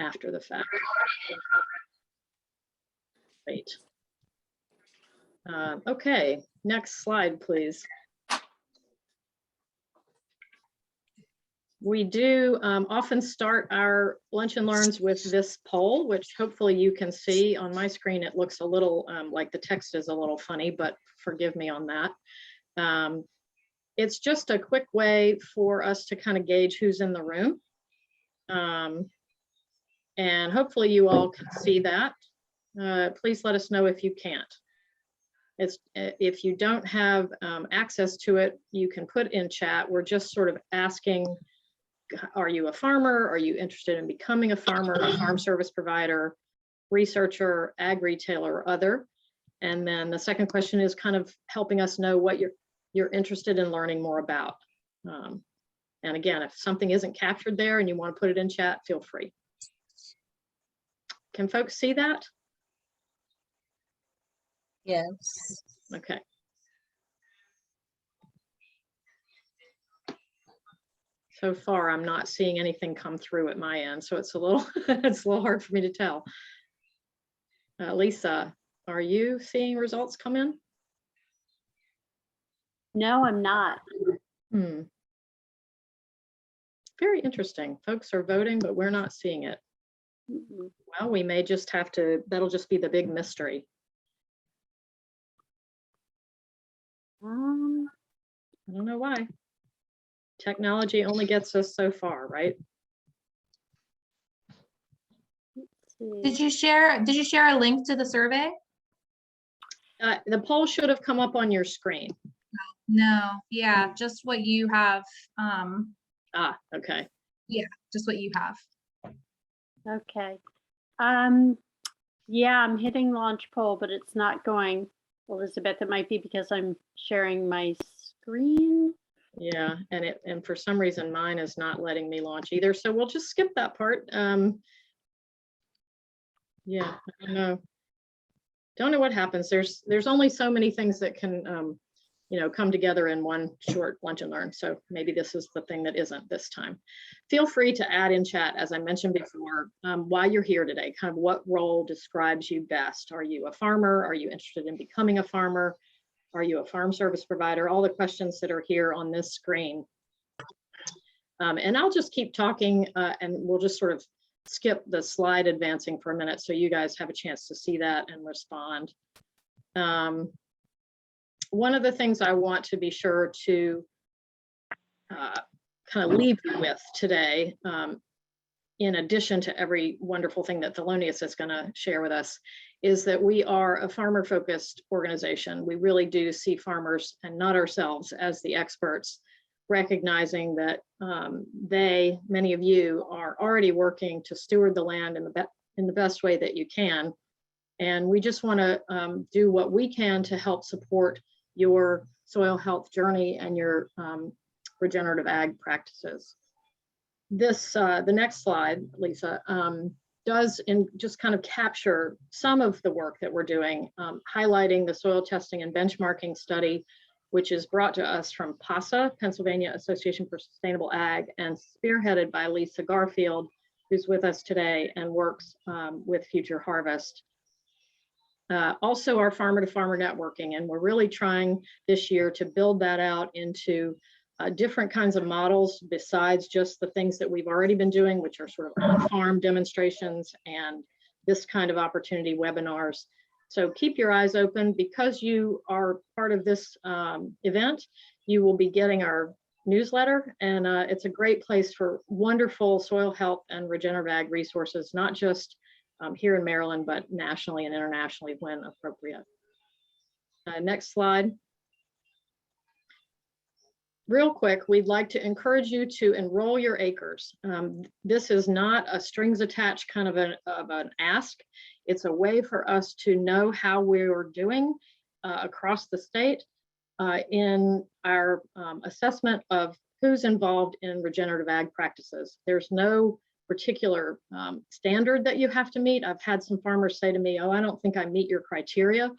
after the fact. Great. Okay, next slide, please. We do often start our lunch and learns with this poll, which hopefully you can see on my screen. It looks a little like the text is a little funny, but forgive me on that. It's just a quick way for us to kind of gauge who's in the room. And hopefully you all can see that. Please let us know if you can't. If you don't have access to it, you can put in chat. We're just sort of asking, are you a farmer? Are you interested in becoming a farmer, a farm service provider, researcher, ag retailer, or other? And then the second question is kind of helping us know what you're interested in learning more about. And again, if something isn't captured there and you want to put it in chat, feel free. Can folks see that? Yes. Okay. So far, I'm not seeing anything come through at my end, so it's a little it's a little hard for me to tell. Lisa, are you seeing results come in? No, I'm not. Very interesting. Folks are voting, but we're not seeing it. Well, we may just have to, that'll just be the big mystery. I don't know why. Technology only gets us so far, right? Did you share a link to the survey? The poll should have come up on your screen. No, yeah, just what you have. Okay. Yeah, just what you have. Okay. Yeah, I'm hitting launch poll, but it's not going. Elizabeth, it might be because I'm sharing my screen. Yeah, and for some reason mine is not letting me launch either. So we'll just skip that part. Yeah, I don't know what happens. There's only so many things that can come together in one short lunch and learn. So maybe this is the thing that isn't this time. Feel free to add in chat, as I mentioned before, why you're here today, kind of what role describes you best. Are you a farmer? Are you interested in becoming a farmer? Are you a farm service provider? All the questions that are here on this screen. And I'll just keep talking and we'll just sort of skip the slide advancing for a minute so you guys have a chance to see that and respond. One of the things I want to be sure to kind of leave you with today, in addition to every wonderful thing that Thelonius is going to share with us, is that we are a farmer-focused organization. We really do see farmers and not ourselves as the experts, recognizing that many of you are already working to steward the land in the best way that you can. And we just want to do what we can to help support your soil health journey and your regenerative ag practices. The next slide, Lisa, does just kind of capture some of the work that we're doing, highlighting the soil testing and benchmarking study, which is brought to us from PASA, Pennsylvania Association for Sustainable Ag, and spearheaded by Lisa Garfield, who's with us today and works with Future Harvest. Also our farmer-to-farmer networking, and we're really trying this year to build that out into different kinds of models besides just the things that we've already been doing, which are sort of on-farm demonstrations and this kind of opportunity webinars. So keep your eyes open. Because you are part of this event, you will be getting our newsletter, and it's a great place for wonderful soil health and regenerative ag resources, not just here in Maryland, but nationally and internationally when appropriate. Next slide. Real quick, we'd like to encourage you to enroll your acres. This is not a strings attached kind of an ask. It's a way for us to know how we're doing across the state in our assessment of who's involved in regenerative ag practices. There's no particular standard that you have to meet. I've had some farmers say to me, oh, I don't think I meet your criteria.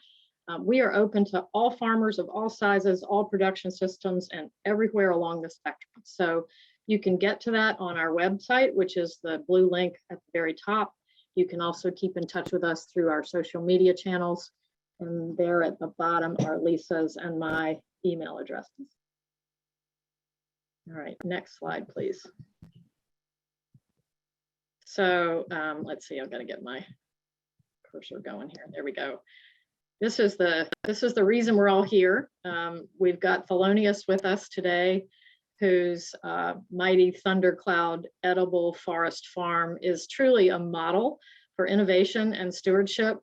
We are open to all farmers of all sizes, all production systems, and everywhere along the spectrum. So You can get to that on our website, which is the blue link at the very top. You can also keep in touch with us through our social media channels. And there at the bottom are Lisa's and my email addresses. All right, next slide, please. So let's see, I've got to get my cursor going here. There we go. This is the reason we're all here. We've got Thelonius with us today, whose Mighty Thundercloud Edible Forest Farm is truly a model for innovation and stewardship.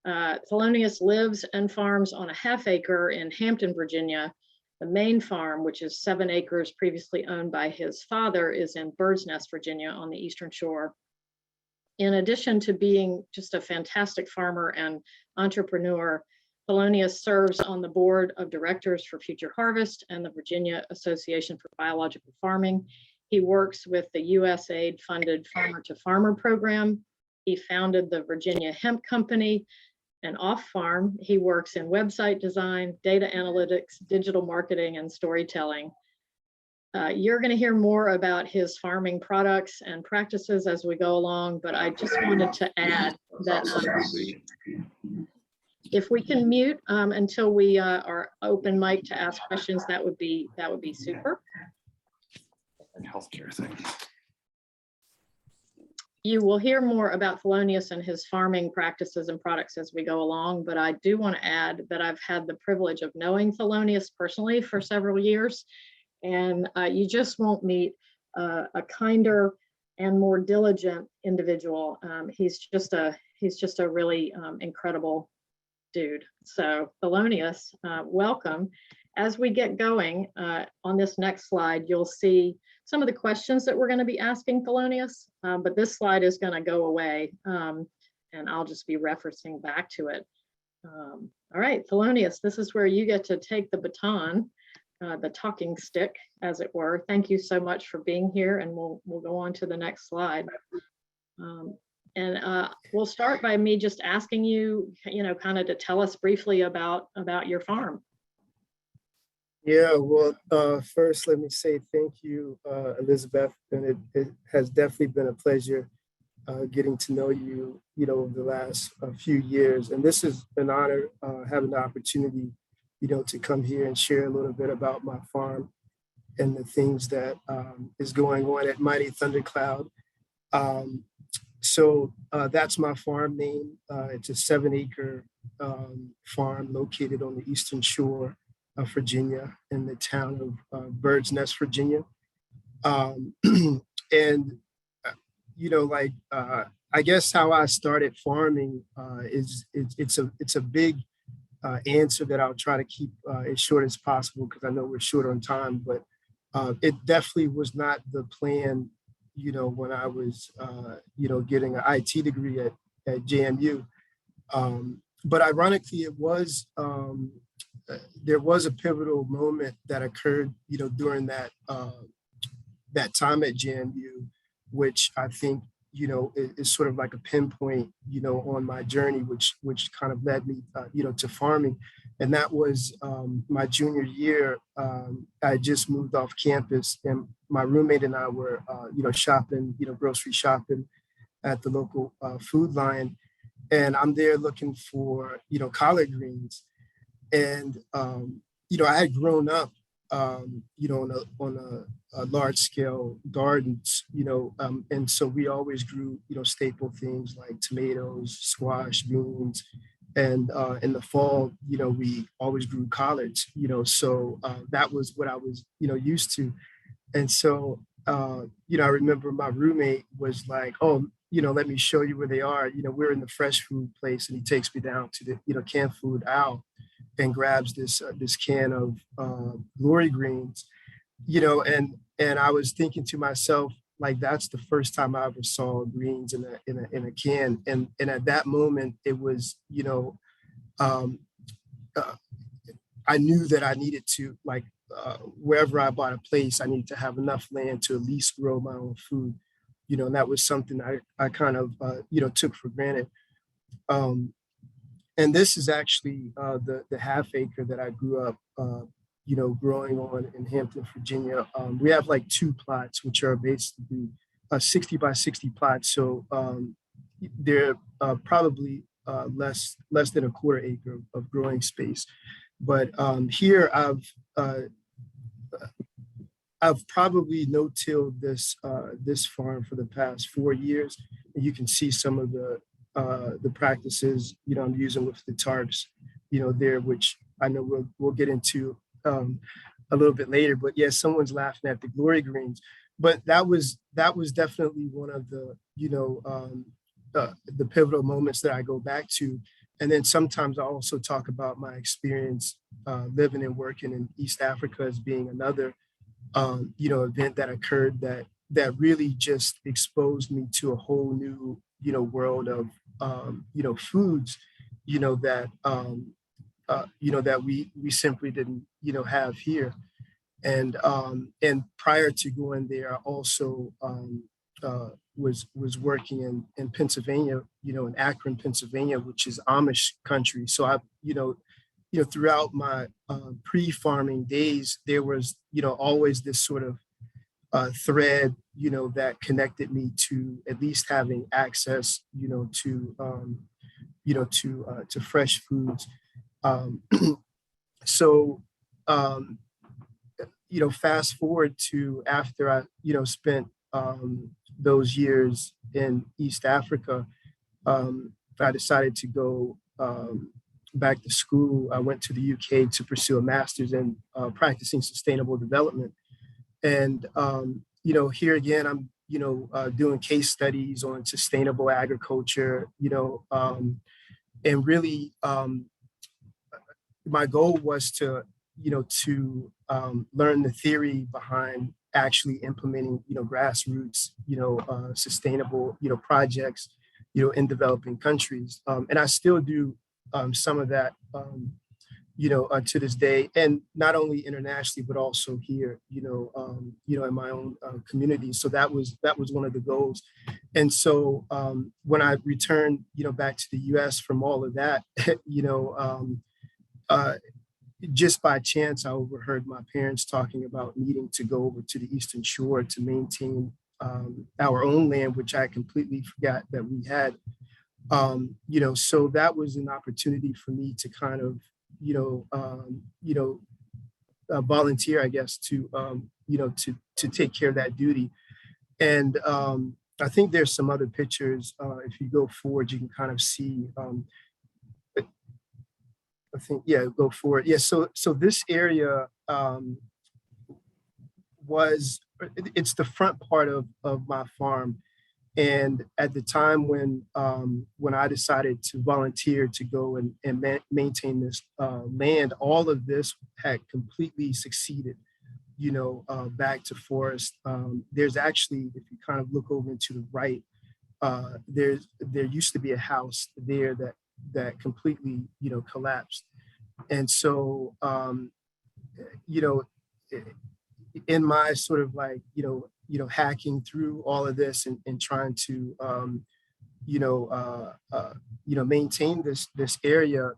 Thelonius lives and farms on a half-acre in Hampton, Virginia. The main farm, which is 7 acres previously owned by his father, is in Birdsnest, Virginia, on the Eastern Shore. In addition to being just a fantastic farmer and entrepreneur, Thelonius serves on the board of directors for Future Harvest and the Virginia Association for Biological Farming. He works with the USAID-funded Farmer to Farmer program. He founded the Virginia Hemp Company. And off-farm, he works in website design, data analytics, digital marketing, and storytelling. You're going to hear more about his farming products and practices as we go along, but I just wanted to add that if we can mute until we are open mic to ask questions, that would be super. Healthcare thing. You will hear more about Thelonius and his farming practices and products as we go along, but I do want to add that I've had the privilege of knowing Thelonius personally for several years, and you just won't meet a kinder and more diligent individual. He's just a really incredible dude. So Thelonius, welcome. As we get going on this next slide, you'll see some of the questions that we're going to be asking Thelonius, but this slide is going to go away, and I'll just be referencing back to it. All right, Thelonius, this is where you get to take the baton, the talking stick, as it were. Thank you so much for being here, and we'll go on to the next slide. We'll start by me just asking you, kind of to tell us briefly about your farm. Yeah, well, first, let me say thank you, Elizabeth, and it has definitely been a pleasure getting to know you, over the last few years. And this is an honor, having the opportunity, to come here and share a little bit about my farm and the things that is going on at Mighty Thundercloud. So that's my farm name. It's a 7-acre farm located on the Eastern Shore of Virginia, in the town of Birdsnest, Virginia. I guess how I started farming is it's a big answer that I'll try to keep as short as possible, because I know we're short on time, but it definitely was not the plan, when I was, getting an IT degree at JMU. But ironically, it was, there was a pivotal moment that occurred, during that time at JMU, which I think, is sort of like a pinpoint, on my journey, which kind of led me, to farming. And that was my junior year. I just moved off campus, and my roommate and I were, shopping, grocery shopping at the local food line. And I'm there looking for, collard greens. And, I had grown up, on a large scale gardens, and so we always grew, staple things like tomatoes, squash, beans. And in the fall, we always grew collards, so that was what I was, used to. And so, I remember my roommate was like, oh, let me show you where they are. We're in the fresh food place, and he takes me down to the, canned food aisle and grabs this can of glory greens, and I was thinking to myself, like, that's the first time I ever saw greens in a can. And at that moment, it was, I knew that I needed to, like, wherever I bought a place, I needed to have enough land to at least grow my own food, and that was something I kind of, took for granted. And this is actually the half acre that I grew up, growing on in Hampton, Virginia. We have like 2 plots, which are basically 60 by 60 plots. So they're probably less than a quarter acre of growing space. But here I've probably no-tilled this farm for the past 4 years. And you can see some of the practices I'm using with the tarps there, which I know we'll get into a little bit later. But yeah, someone's laughing at the glory greens, but that was definitely one of the pivotal moments that I go back to. And then sometimes I also talk about my experience living and working in East Africa as being another event that occurred that really just exposed me to a whole new world of foods that we simply didn't have here. And prior to going there, I also was working in Pennsylvania, in Akron, Pennsylvania, which is Amish country. So I throughout my pre-farming days, there was always this sort of thread that connected me to at least having access to fresh foods. So fast forward to after I spent those years in East Africa, I decided to go back to school. I went to the UK to pursue a master's in practicing sustainable development. And, here again, I'm, doing case studies on sustainable agriculture, and really my goal was to learn the theory behind actually implementing, grassroots, sustainable, projects, in developing countries. And I still do some of that, to this day, and not only internationally, but also here, in my own community. So that was one of the goals. And so when I returned, back to the U.S. from all of that, just by chance, I overheard my parents talking about needing to go over to the Eastern Shore to maintain our own land, which I completely forgot that we had. So that was an opportunity for me to kind of, volunteer, I guess, to take care of that duty. And I think there's some other pictures. If you go forward, you can kind of see. I think, yeah, go forward. Yeah. So this area it's the front part of my farm. And at the time when I decided to volunteer to go and maintain this land, all of this had completely succeeded, back to forest. There's actually, if you kind of look over to the right, there used to be a house there that completely, collapsed. And so, in my sort of like, hacking through all of this and trying to, maintain this area,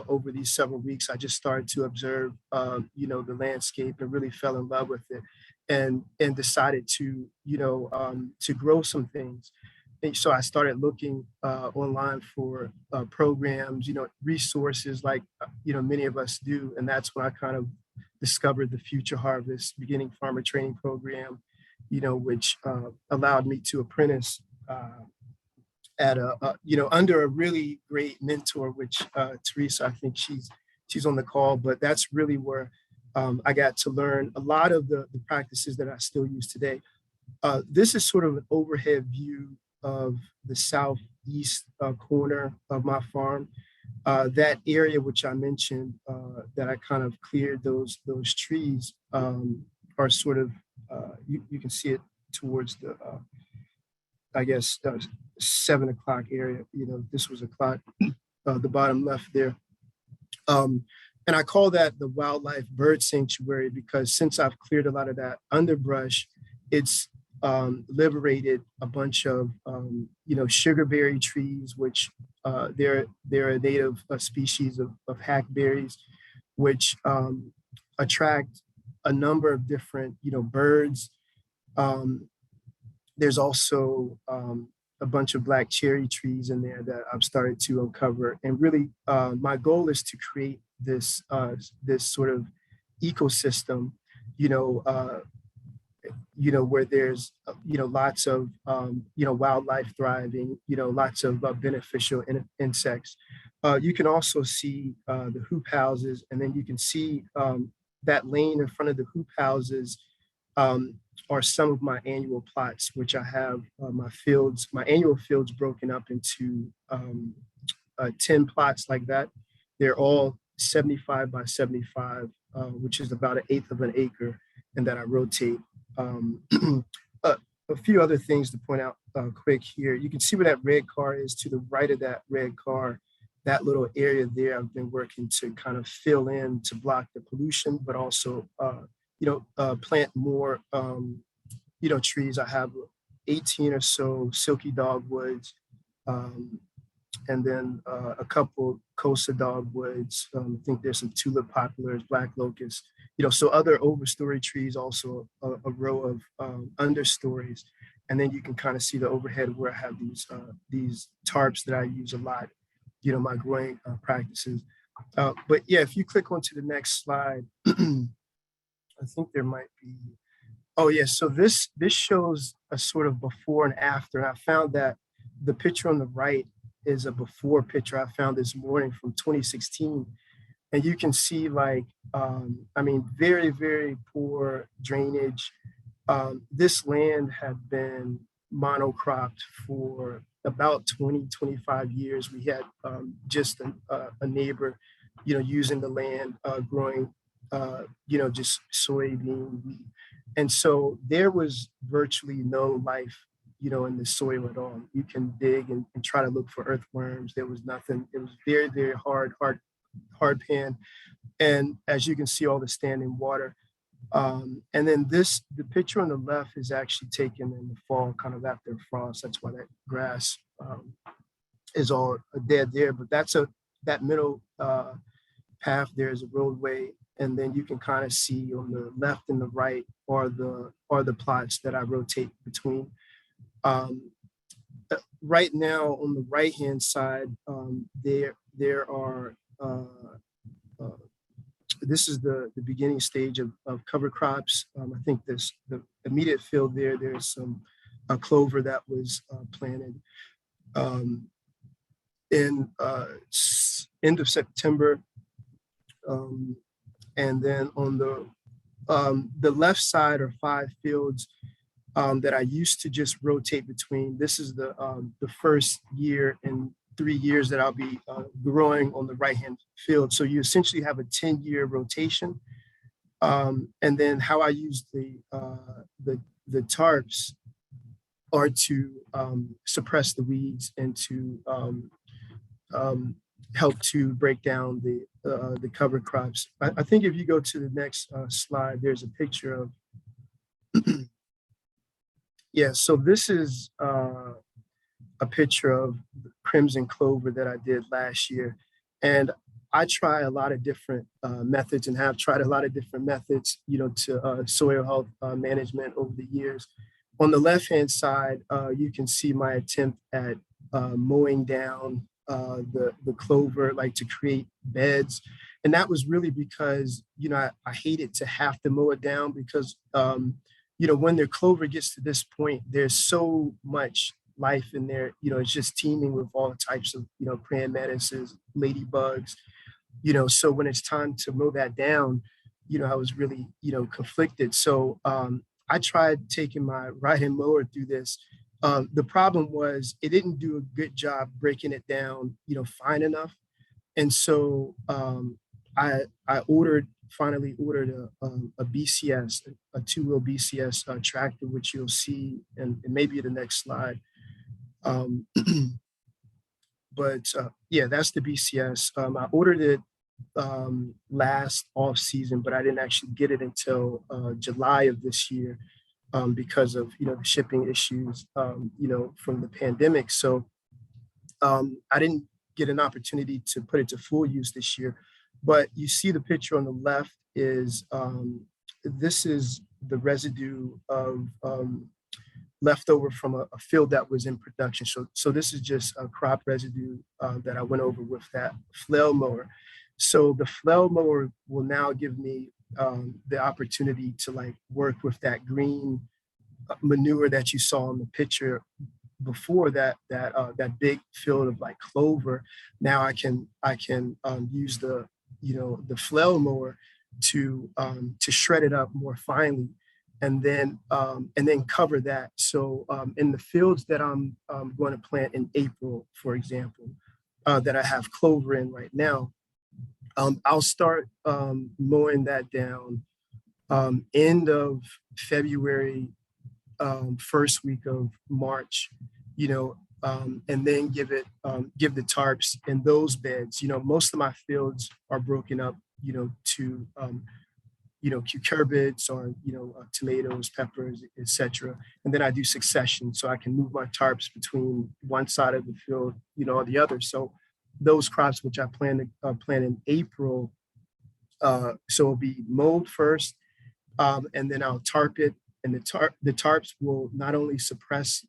over these several weeks, I just started to observe, the landscape and really fell in love with it, and decided to, to grow some things. And so I started looking online for programs, resources like, many of us do. And that's when I kind of discovered the Future Harvest Beginning Farmer Training Program, which allowed me to apprentice at under a really great mentor, which Teresa, I think she's on the call, but that's really where I got to learn a lot of the practices that I still use today. This is sort of an overhead view of the southeast corner of my farm. That area which I mentioned that I kind of cleared those trees are sort of you can see it towards the I guess 7 o'clock area. This was a clock, the bottom left there. And I call that the wildlife bird sanctuary because since I've cleared a lot of that underbrush, it's liberated a bunch of sugarberry trees, which they're a native species of hackberries, which attract a number of different, birds. There's also a bunch of black cherry trees in there that I've started to uncover. And really, my goal is to create this sort of ecosystem, where there's, lots of, wildlife thriving, lots of beneficial insects. You can also see the hoop houses, and then you can see that lane in front of the hoop houses are some of my annual plots, which I have my annual fields broken up into 10 plots like that. They're all 75 by 75, which is about 1/8 of an acre, and that I rotate. A few other things to point out quick here. You can see where that red car is. To the right of that red car, that little area there, I've been working to kind of fill in to block the pollution, but also, plant more, trees. I have 18 or so silky dogwoods, and then a couple Costa dogwoods. I think there's some tulip poplars, black locusts, so other overstory trees, also a row of understories. And then you can kind of see the overhead where I have these tarps that I use a lot, my growing practices. But yeah, if you click onto the next slide, I think there might be, oh yeah, so this shows a sort of before and after. And I found that the picture on the right is a before picture I found this morning from 2016. And you can see very, very poor drainage. This land had been monocropped for about 20, 25 years. We had just a neighbor, using the land, growing, just soybean, wheat. And so there was virtually no life, in the soil at all. You can dig and try to look for earthworms. There was nothing. It was very, very hard hard pan. And as you can see, all the standing water. And then the picture on the left is actually taken in the fall, kind of after frost. That's why that grass is all dead there. But that middle path there is a roadway. And then you can kind of see on the left and the right are the plots that I rotate between. Right now on the right-hand side, there are, this is the beginning stage of cover crops. I think the immediate field there's some clover that was planted in end of September. And then on the left side are 5 fields that I used to just rotate between. This is the first year in 3 years that I'll be growing on the right-hand field. So you essentially have a 10-year rotation. And then how I use the tarps are to suppress the weeds and to help to break down the cover crops. I think if you go to the next slide, there's a picture of, yeah, so this is a picture of crimson clover that I did last year. And I try a lot of different methods and have tried a lot of different methods, to soil health management over the years. On the left-hand side, you can see my attempt at mowing down the clover, like to create beds. And that was really because, I hated to have to mow it down because, when the clover gets to this point, there's so much life in there, it's just teeming with all types of, praying mantises, ladybugs, so when it's time to mow that down, I was really, conflicted. So I tried taking my right-hand mower through this. The problem was it didn't do a good job breaking it down, fine enough. And so I finally ordered a BCS, a 2-wheel BCS tractor, which you'll see and maybe the next slide. But yeah, that's the BCS. I ordered it last off season, but I didn't actually get it until July of this year because of the shipping issues from the pandemic. So I didn't get an opportunity to put it to full use this year. But you see the picture on the left is this is the residue of leftover from a field that was in production. So this is just a crop residue that I went over with that flail mower. So the flail mower will now give me the opportunity to like work with that green manure that you saw in the picture before, that big field of like clover. Now I can use the flail mower to shred it up more finely, and then cover that. So in the fields that I'm going to plant in April, for example, that I have clover in right now, I'll start mowing that down end of February, first week of March, and then give the tarps in those beds. Most of my fields are broken up, to cucurbits or tomatoes, peppers, etc. And then I do succession, so I can move my tarps between one side of the field, or the other. So those crops which I plan to plant in April, so it'll be mowed first, and then I'll tarp it. And the tarps will not only suppress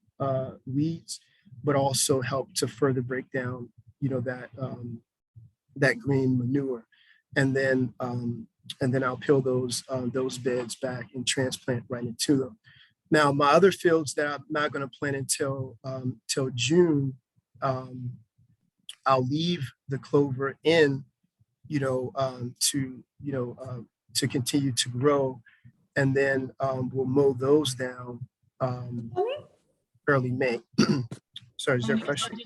weeds, but also help to further break down, that green manure. And then I'll peel those beds back and transplant right into them. Now, my other fields that I'm not going to plant until till June, I'll leave the clover in, to continue to grow, and then we'll mow those down early May. Sorry, is there a question?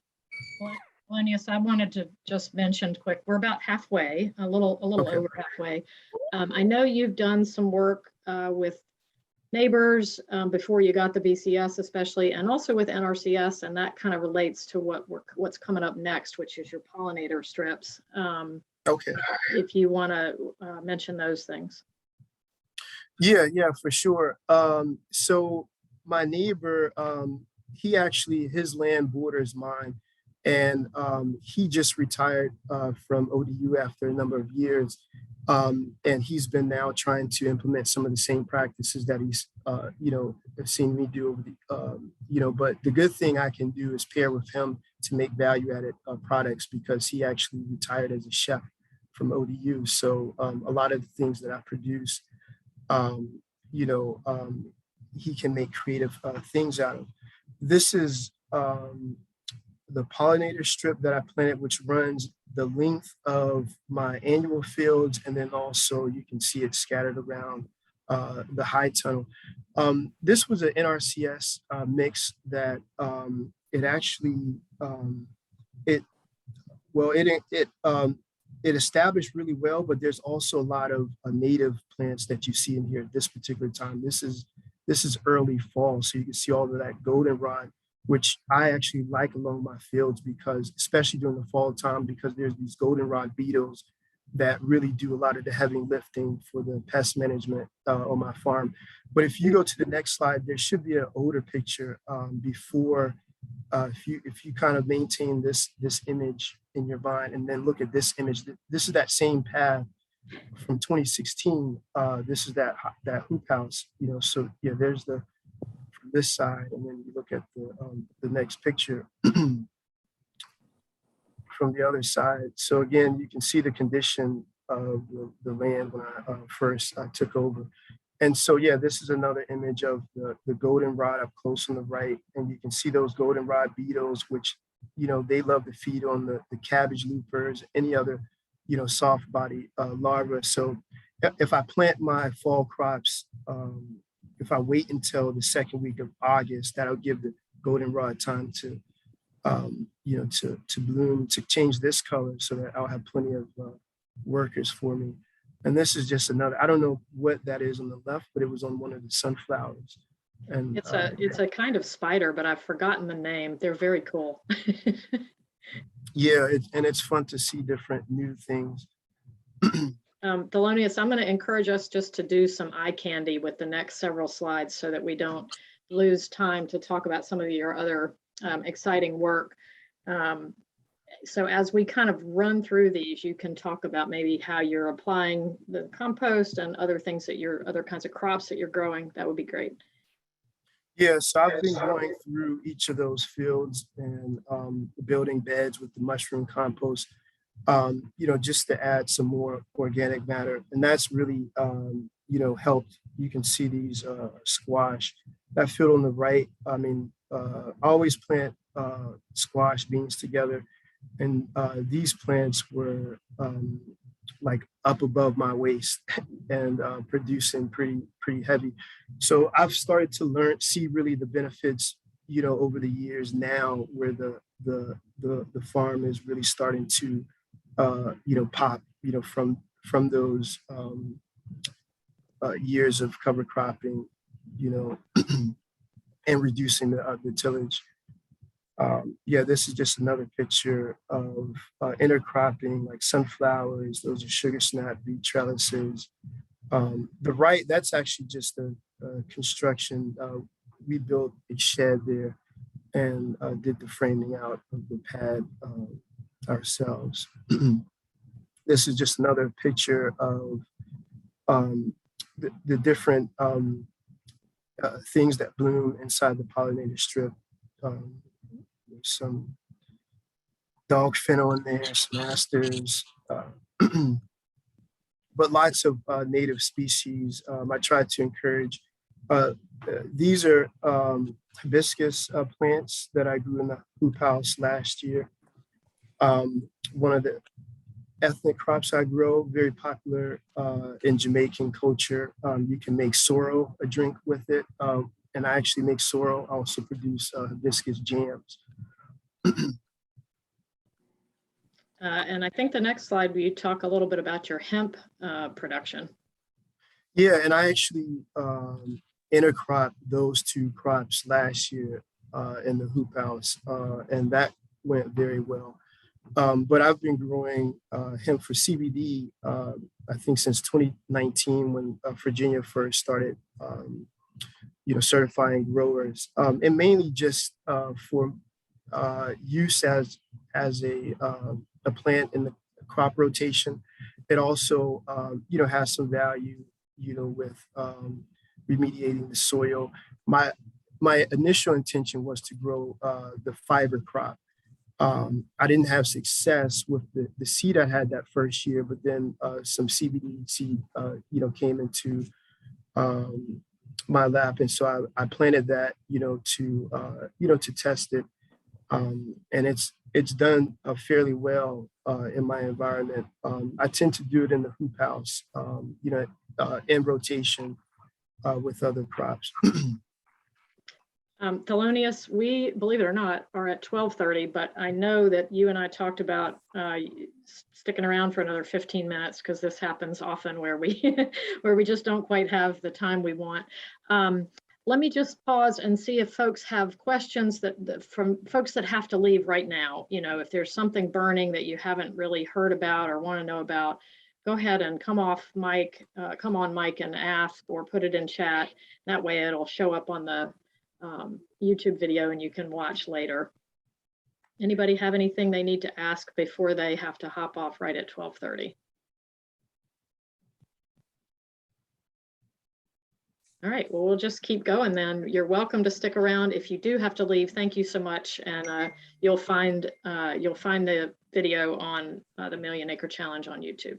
Thelonius, I wanted to just mention quick, we're about halfway, a little Okay. over halfway. I know you've done some work with neighbors before you got the BCS especially, and also with NRCS, and that kind of relates to what's coming up next, which is your pollinator strips. Okay. If you want to mention those things. Yeah, for sure. So my neighbor, his land borders mine, and he just retired from ODU after a number of years. And he's been now trying to implement some of the same practices that he's, seen me do over the, but the good thing I can do is pair with him to make value-added products, because he actually retired as a chef from ODU. So a lot of the things that I produce, he can make creative things out of. This is the pollinator strip that I planted, which runs the length of my annual fields, and then also you can see it scattered around the high tunnel. This was an NRCS mix that it actually it established really well, but there's also a lot of native plants that you see in here at this particular time. This is early fall, so you can see all of that goldenrod, which I actually like along my fields, because especially during the fall time, because there's these goldenrod beetles that really do a lot of the heavy lifting for the pest management on my farm. But if you go to the next slide, there should be an older picture before. If you kind of maintain this image in your vine, and then look at this image, this is that same path from 2016. This is that hoop house, so yeah, there's from this side, and then you look at the next picture from the other side. So again, you can see the condition of the land when I first took over. And so, yeah, this is another image of the goldenrod up close on the right. And you can see those goldenrod beetles, which, they love to feed on the cabbage loopers, any other, soft body larvae. So if I plant my fall crops, if I wait until the second week of August, that'll give the goldenrod time to, to bloom, to change this color, so that I'll have plenty of workers for me. And this is just another, I don't know what that is on the left, but it was on one of the sunflowers. And it's a kind of spider, but I've forgotten the name. They're very cool. Yeah, and it's fun to see different new things. Thelonius, I'm going to encourage us just to do some eye candy with the next several slides, so that we don't lose time to talk about some of your other exciting work. So as we kind of run through these, you can talk about maybe how you're applying the compost and other things that other kinds of crops that you're growing. That would be great. Yeah, so I've been going through each of those fields and building beds with the mushroom compost, just to add some more organic matter. And that's really, helped. You can see these squash. That field on the right, I always plant squash beans together. And these plants were like up above my waist and producing pretty heavy. So I've started to see really the benefits, over the years now, where the farm is really starting to, pop, from those years of cover cropping, and reducing the tillage. This is just another picture of intercropping, like sunflowers. Those are sugar snap beet trellises. The right, that's actually just a construction. We built a shed there and did the framing out of the pad ourselves. This is just another picture of the different things that bloom inside the pollinator strip. There's some dog fennel in there, some asters, but lots of native species. I tried to encourage. These are hibiscus plants that I grew in the hoop house last year. One of the ethnic crops I grow, very popular in Jamaican culture. You can make sorrel, a drink with it. And I actually make sorrel. I also produce hibiscus jams. And I think the next slide, we talk a little bit about your hemp production. Yeah, and I actually intercropped those two crops last year in the hoop house, and that went very well. But I've been growing hemp for CBD, I think since 2019, when Virginia first started, certifying growers, and mainly just for use as a plant in the crop rotation. It also, has some value, with remediating the soil. My initial intention was to grow the fiber crop. I didn't have success with the seed I had that first year, but then some CBD seed, came into my lap, and so I planted that, to test it, and it's done fairly well in my environment. I tend to do it in the hoop house, in rotation with other crops. Thelonius, we, believe it or not, are at 12:30, but I know that you and I talked about sticking around for another 15 minutes, because this happens often where we where we just don't quite have the time we want. Let me just pause and see if folks have questions from folks that have to leave right now. If there's something burning that you haven't really heard about or want to know about, go ahead and come on mic and ask, or put it in chat. That way it'll show up on the YouTube video and you can watch later. Anybody have anything they need to ask before they have to hop off right at 12:30? All right, well, we'll just keep going then. You're welcome to stick around. If you do have to leave, thank you so much. And you'll find the video on the Million Acre Challenge on YouTube.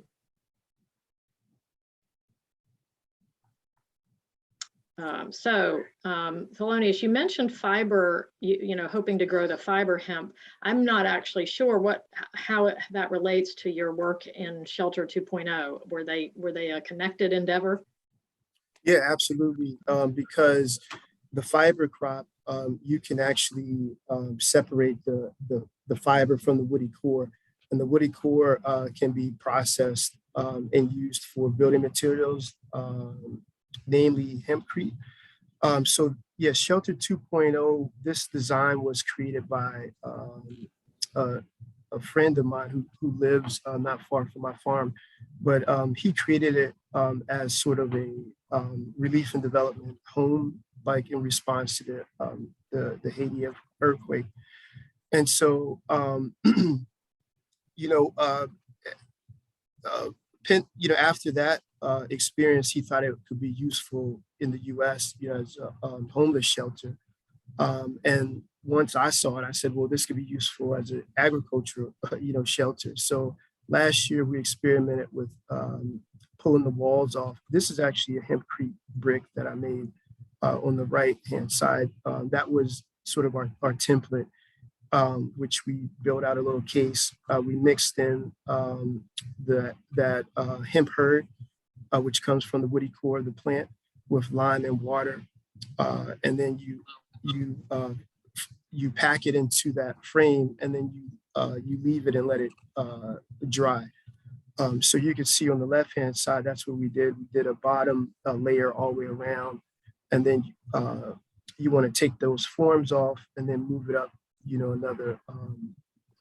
Thelonius, you mentioned fiber, hoping to grow the fiber hemp. I'm not actually sure how that relates to your work in Shelter 2.0. Were they a connected endeavor? Yeah, absolutely. Because the fiber crop, you can actually separate the fiber from the woody core, and the woody core can be processed and used for building materials, namely Hemp-crete. Shelter 2.0, this design was created by a friend of mine who lives not far from my farm, but he created it as sort of a relief and development home, like in response to the Haiti earthquake. And so you know, after that experience, he thought it could be useful in the U.S., as a homeless shelter. And once I saw it, I said, well, this could be useful as an agricultural, shelter. So last year we experimented with pulling the walls off. This is actually a hemp-crete brick that I made on the right-hand side. That was sort of our template, which we built out a little case. We mixed in that hemp hurd, which comes from the woody core of the plant, with lime and water. And then you pack it into that frame, and then you leave it and let it dry. So you can see on the left-hand side, that's what we did. We did a bottom layer all the way around, and then you want to take those forms off and then move it up, another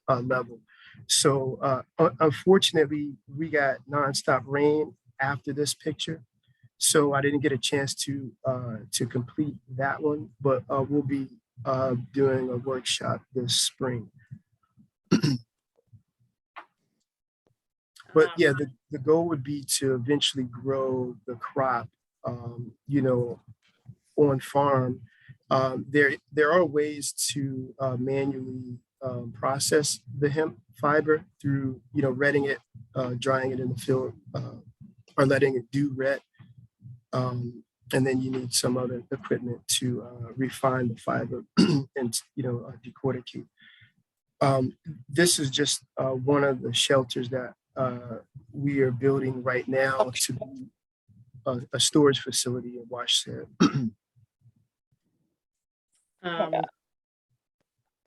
level. So unfortunately, we got nonstop rain after this picture, so I didn't get a chance to complete that one, but we'll be doing a workshop this spring. But yeah, the goal would be to eventually grow the crop, on farm. There are ways to manually process the hemp fiber through, retting it, drying it in the field, or letting it do ret. And then you need some other equipment to refine the fiber and, decorticate. This is just one of the shelters that we are building right now to be a storage facility in Washington.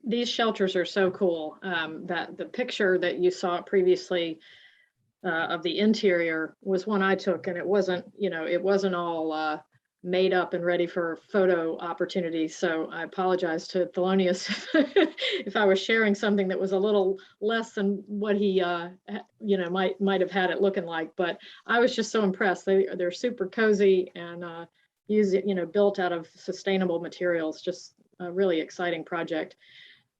These shelters are so cool. That the picture that you saw previously of the interior was one I took, and it wasn't all made up and ready for photo opportunities. So I apologize to Thelonius if I was sharing something that was a little less than what he might have had it looking like. But I was just so impressed. They're super cozy and built out of sustainable materials. Just a really exciting project.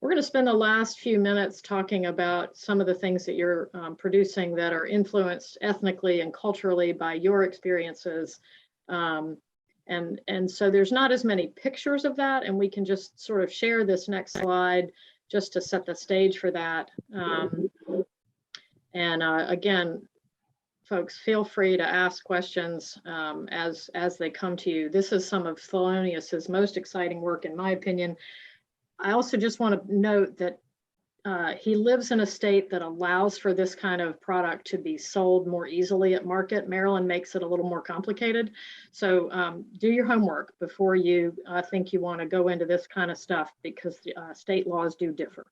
We're going to spend the last few minutes talking about some of the things that you're producing that are influenced ethnically and culturally by your experiences. And so there's not as many pictures of that, and we can just sort of share this next slide just to set the stage for that. Again, folks, feel free to ask questions as they come to you. This is some of Thelonius's most exciting work, in my opinion. I also just want to note that he lives in a state that allows for this kind of product to be sold more easily at market. Maryland makes it a little more complicated. So do your homework before you think you want to go into this kind of stuff, because state laws do differ.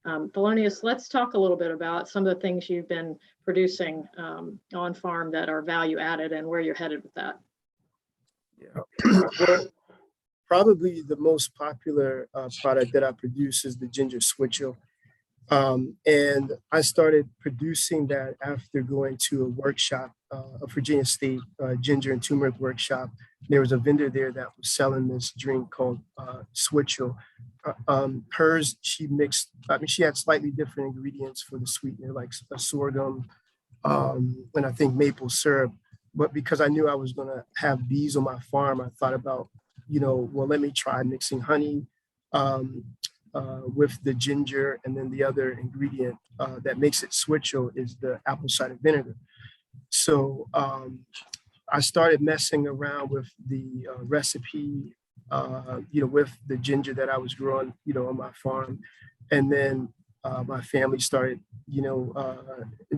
Thelonius, let's talk a little bit about some of the things you've been producing on farm that are value added and where you're headed with that. Yeah. Well, probably the most popular product that I produce is the ginger switchel. And I started producing that after going to a workshop, a Virginia State ginger and turmeric workshop. There was a vendor there that was selling this drink called switchel. Hers, she mixed, she had slightly different ingredients for the sweetener, like a sorghum and I think maple syrup. But because I knew I was going to have bees on my farm, I thought about, well, let me try mixing honey with the ginger, and then the other ingredient that makes it switchel is the apple cider vinegar. So I started messing around with the recipe, with the ginger that I was growing, on my farm, and then my family started,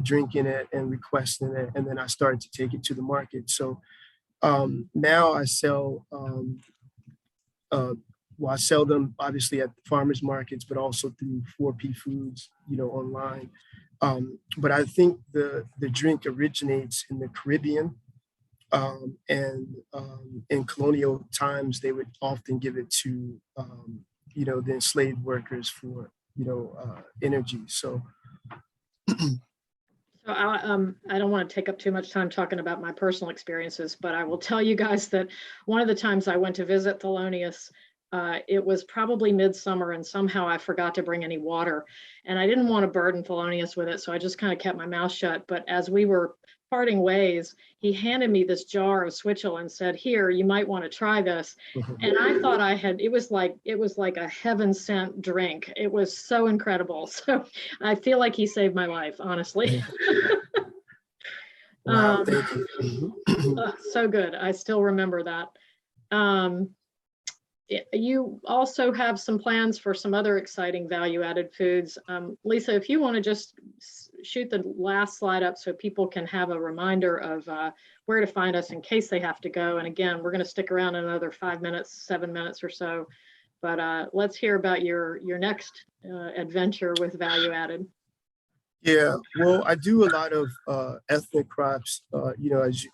drinking it and requesting it, and then I started to take it to the market. So now I sell. I sell them obviously at farmers markets, but also through 4P Foods, online. But I think the drink originates in the Caribbean, and in colonial times, they would often give it to, the enslaved workers for, energy. So. So I don't want to take up too much time talking about my personal experiences, but I will tell you guys that one of the times I went to visit Thelonius, It was probably midsummer and somehow I forgot to bring any water, and I didn't want to burden Thelonious with it. So I just kind of kept my mouth shut. But as we were parting ways, he handed me this jar of switchel and said, "Here, you might want to try this." And I thought it was like a heaven sent drink. It was so incredible. So I feel like he saved my life, honestly. Wow, thank you. So good. I still remember that. You also have some plans for some other exciting value-added foods. Lisa, if you want to just shoot the last slide up so people can have a reminder of where to find us in case they have to go. And again, we're going to stick around another 5 minutes, 7 minutes or so. But let's hear about your next adventure with value-added. Yeah, well, I do a lot of ethnic crops,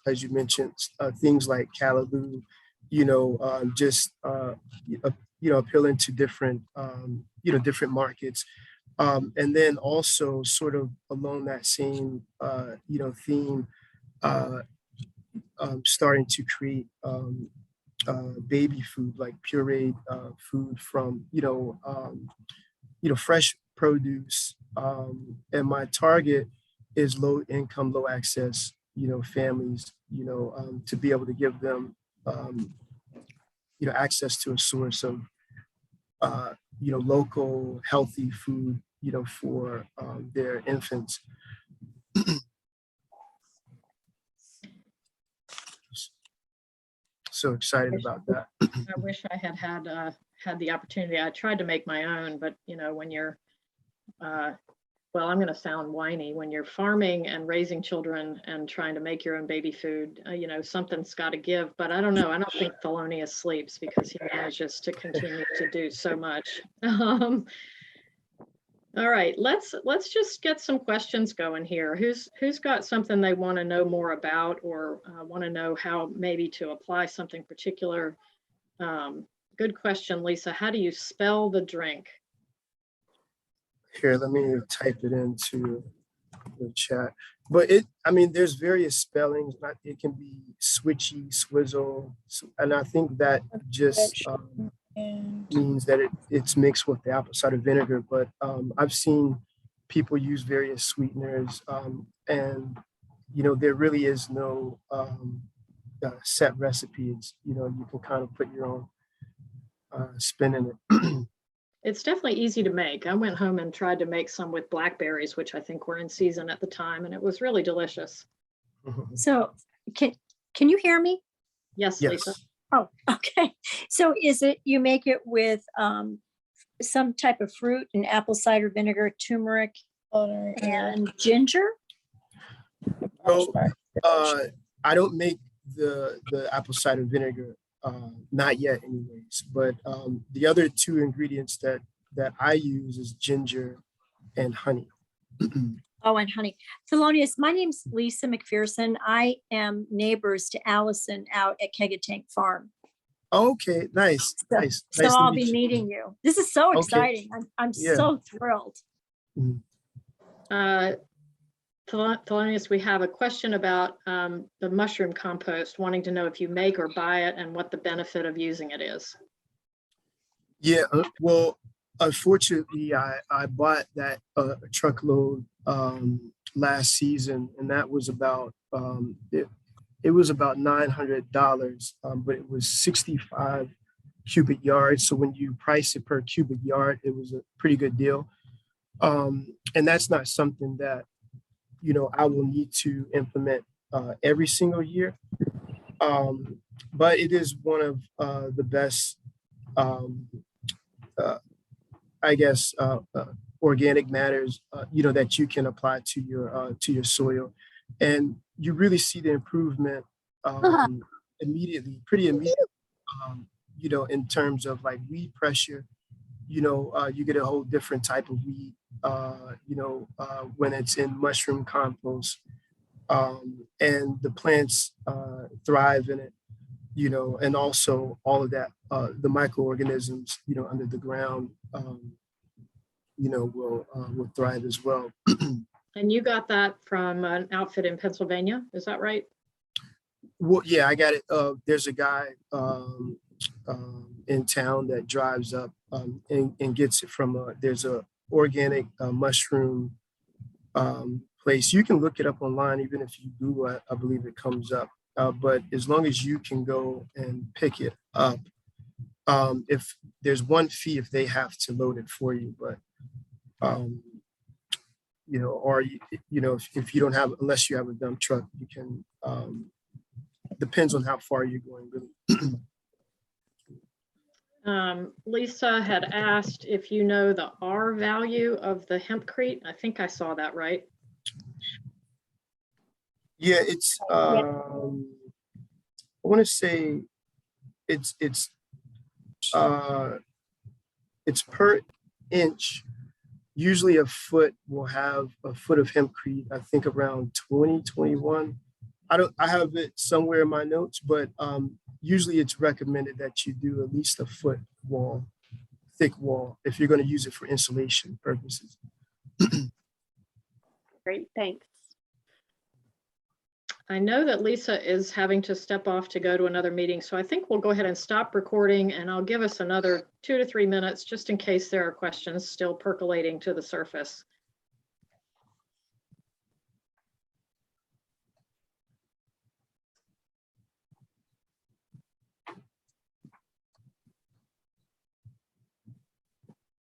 as you mentioned, things like callaloo, appealing to different, different markets. And then also sort of along that same, theme, starting to create baby food, like pureed food from, fresh produce. And my target is low income, low access, families, to be able to give them, access to a source of, local healthy food, for their infants. So excited about that. I wish I had the opportunity. I tried to make my own, but when you're well, I'm going to sound whiny. When you're farming and raising children and trying to make your own baby food, something's got to give. But I don't know. I don't think Thelonious sleeps because he manages to continue to do so much. All right, let's just get some questions going here. Who's got something they want to know more about, or want to know how maybe to apply something particular? Good question, Lisa. How do you spell the drink? Here, let me type it into the chat. But there's various spellings. It can be switchy, swizzle, and I think that just means that it's mixed with the apple cider vinegar. But I've seen people use various sweeteners, and there really is no set recipes. You can kind of put your own spin in it. It's definitely easy to make. I went home and tried to make some with blackberries, which I think were in season at the time, and it was really delicious. So can you hear me? Yes, Yes. Lisa. Oh, okay. So is it, you make it with some type of fruit and apple cider vinegar, turmeric, and ginger? Well, I don't make the apple cider vinegar, not yet anyways, but the other two ingredients that I use is ginger and honey. Oh, and honey. Thelonious, my name's Lisa McPherson. I am neighbors to Allison out at Kegatank Farm. Okay, nice, nice. So Nice to I'll meet be you. meeting you. This is so Okay. exciting. I'm Yeah. so thrilled. Thelonious, we have a question about the mushroom compost, wanting to know if you make or buy it and what the benefit of using it is. Yeah, well, unfortunately, I bought that truckload last season, and that was about it was about $900, but it was 65 cubic yards. So when you price it per cubic yard, it was a pretty good deal. And that's not something that I will need to implement every single year, but it is one of the best. I guess organic matters, that you can apply to your soil, and you really see the improvement immediately, pretty immediately. In terms of like weed pressure, you get a whole different type of weed, when it's in mushroom compost, and the plants thrive in it. And also all of that, the microorganisms, under the ground, will thrive as well. And you got that from an outfit in Pennsylvania, is that right? Well, yeah, I got it. There's a guy in town that drives up and gets it from there's a organic mushroom place. You can look it up online, even if you Google it, I believe it comes up. But as long as you can go and pick it up, if there's one fee if they have to load it for you, but you know, or you know, if you don't have, unless you have a dump truck, you can. Depends on how far you're going, really. Lisa had asked if you know the R value of the hempcrete. I think I saw that right. Yeah, it's I want to say it's per inch. Usually a foot will have a foot of hempcrete, I think around 20, 21. I have it somewhere in my notes, but usually it's recommended that you do at least a foot wall, thick wall, if you're going to use it for insulation purposes. Great, thanks. I know that Lisa is having to step off to go to another meeting, so I think we'll go ahead and stop recording, and I'll give us another 2 to 3 minutes just in case there are questions still percolating to the surface.